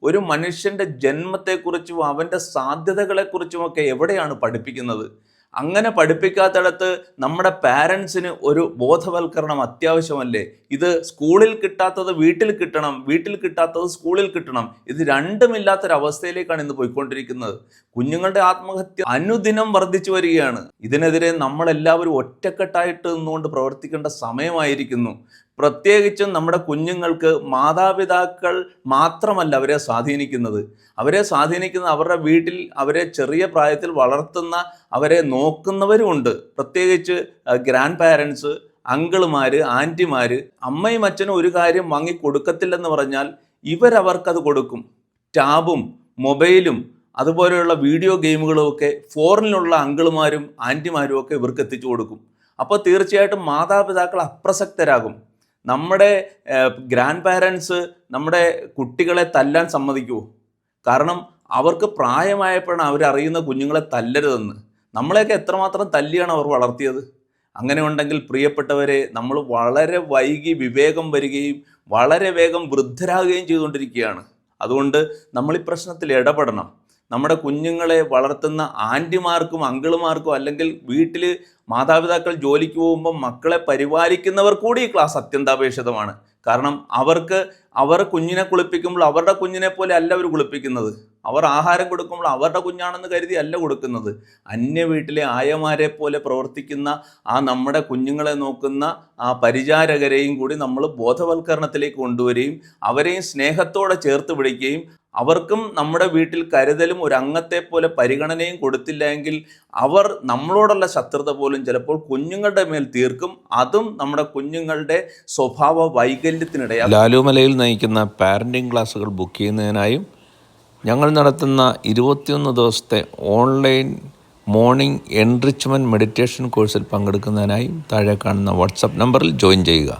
ഒരു മനുഷ്യൻ്റെ ജന്മത്തെക്കുറിച്ചും അവൻ്റെ സാധ്യതകളെക്കുറിച്ചുമൊക്കെ എവിടെയാണ് പഠിപ്പിക്കുന്നത്? അങ്ങനെ പഠിപ്പിക്കാത്തിടത്ത് നമ്മുടെ പാരൻസിന് ഒരു ബോധവൽക്കരണം അത്യാവശ്യമല്ലേ? ഇത് സ്കൂളിൽ കിട്ടാത്തത് വീട്ടിൽ കിട്ടണം, വീട്ടിൽ കിട്ടാത്തത് സ്കൂളിൽ കിട്ടണം. ഇത് രണ്ടുമില്ലാത്തൊരവസ്ഥയിലേക്കാണ് ഇന്ന് പോയിക്കൊണ്ടിരിക്കുന്നത്. കുഞ്ഞുങ്ങളുടെ ആത്മഹത്യ അനുദിനം വർദ്ധിച്ചു വരികയാണ്. ഇതിനെതിരെ നമ്മളെല്ലാവരും ഒറ്റക്കെട്ടായിട്ട് നിന്നുകൊണ്ട് പ്രവർത്തിക്കേണ്ട സമയമായിരിക്കുന്നു. പ്രത്യേകിച്ചും നമ്മുടെ കുഞ്ഞുങ്ങൾക്ക് മാതാപിതാക്കൾ മാത്രമല്ല അവരെ സ്വാധീനിക്കുന്നത്. അവരുടെ വീട്ടിൽ അവരെ ചെറിയ പ്രായത്തിൽ വളർത്തുന്ന, അവരെ നോക്കുന്നവരുമുണ്ട്. പ്രത്യേകിച്ച് ഗ്രാൻഡ് പാരൻസ്, അങ്കിളുമാർ, ആൻറ്റിമാർ. അമ്മയും അച്ഛനും ഒരു കാര്യം വാങ്ങി കൊടുക്കത്തില്ലെന്ന് പറഞ്ഞാൽ ഇവരവർക്കത് കൊടുക്കും. ടാബും മൊബൈലും അതുപോലെയുള്ള വീഡിയോ ഗെയിമുകളും ഒക്കെ ഫോറിനിലുള്ള അങ്കിളുമാരും ആൻറ്റിമാരും ഒക്കെ ഇവർക്ക് എത്തിച്ചു കൊടുക്കും. അപ്പോൾ തീർച്ചയായിട്ടും മാതാപിതാക്കൾ അപ്രസക്തരാകും. നമ്മുടെ ഗ്രാൻഡ് പാരൻസ് നമ്മുടെ കുട്ടികളെ തല്ലാൻ സമ്മതിക്കുമോ? കാരണം അവർക്ക് പ്രായമായപ്പോഴാണ് അവരറിയുന്ന കുഞ്ഞുങ്ങളെ തല്ലരുതെന്ന്. നമ്മളെയൊക്കെ എത്രമാത്രം തല്ലിയാണ് അവർ വളർത്തിയത്. അങ്ങനെ ഉണ്ടെങ്കിൽ പ്രിയപ്പെട്ടവരെ, നമ്മൾ വളരെ വൈകി വിവേകം വരികയും വളരെ വേഗം വൃദ്ധരാകുകയും ചെയ്തുകൊണ്ടിരിക്കുകയാണ്. അതുകൊണ്ട് നമ്മൾ ഈ പ്രശ്നത്തിൽ ഇടപെടണം. നമ്മുടെ കുഞ്ഞുങ്ങളെ വളർത്തുന്ന ആൻറ്റിമാർക്കും അങ്കിളുമാർക്കും, അല്ലെങ്കിൽ വീട്ടിൽ മാതാപിതാക്കൾ ജോലിക്ക് പോകുമ്പോൾ മക്കളെ പരിപാലിക്കുന്നവർ കൂടി ഈ ക്ലാസ് അത്യന്താപേക്ഷിതമാണ്. കാരണം അവർ കുഞ്ഞിനെ കുളിപ്പിക്കുമ്പോൾ അവരുടെ കുഞ്ഞിനെ പോലെ അല്ല അവർ കുളിപ്പിക്കുന്നത്. അവർ ആഹാരം കൊടുക്കുമ്പോൾ അവരുടെ കുഞ്ഞാണെന്ന് കരുതി അല്ല കൊടുക്കുന്നത്. അന്യ വീട്ടിലെ ആയമാരെ പോലെ പ്രവർത്തിക്കുന്ന നമ്മുടെ കുഞ്ഞുങ്ങളെ നോക്കുന്ന പരിചാരകരെയും കൂടി നമ്മൾ ബോധവൽക്കരണത്തിലേക്ക് കൊണ്ടുവരികയും അവരെയും സ്നേഹത്തോടെ ചേർത്ത് പിടിക്കുകയും അവർക്കും നമ്മുടെ വീട്ടിൽ കരുതലും ഒരു അംഗത്തെ പോലെ പരിഗണനയും കൊടുത്തില്ല എങ്കിൽ അവർ നമ്മളോടുള്ള ശത്രുത പോലും ചിലപ്പോൾ കുഞ്ഞുങ്ങളുടെ മേൽ തീർക്കും. അതും നമ്മുടെ കുഞ്ഞുങ്ങളുടെ സ്വഭാവ വൈകല്യത്തിനിടയാകും. ലാലുമലയിൽ നയിക്കുന്ന പാരൻറ്റിംഗ് ക്ലാസ്സുകൾ ബുക്ക് ചെയ്യുന്നതിനായും ഞങ്ങൾ നടത്തുന്ന 21 ദിവസത്തെ ഓൺലൈൻ മോർണിംഗ് എൻറിച്ച്മെൻറ്റ് മെഡിറ്റേഷൻ കോഴ്സിൽ പങ്കെടുക്കുന്നതിനായും താഴെ കാണുന്ന വാട്സപ്പ് നമ്പറിൽ ജോയിൻ ചെയ്യുക.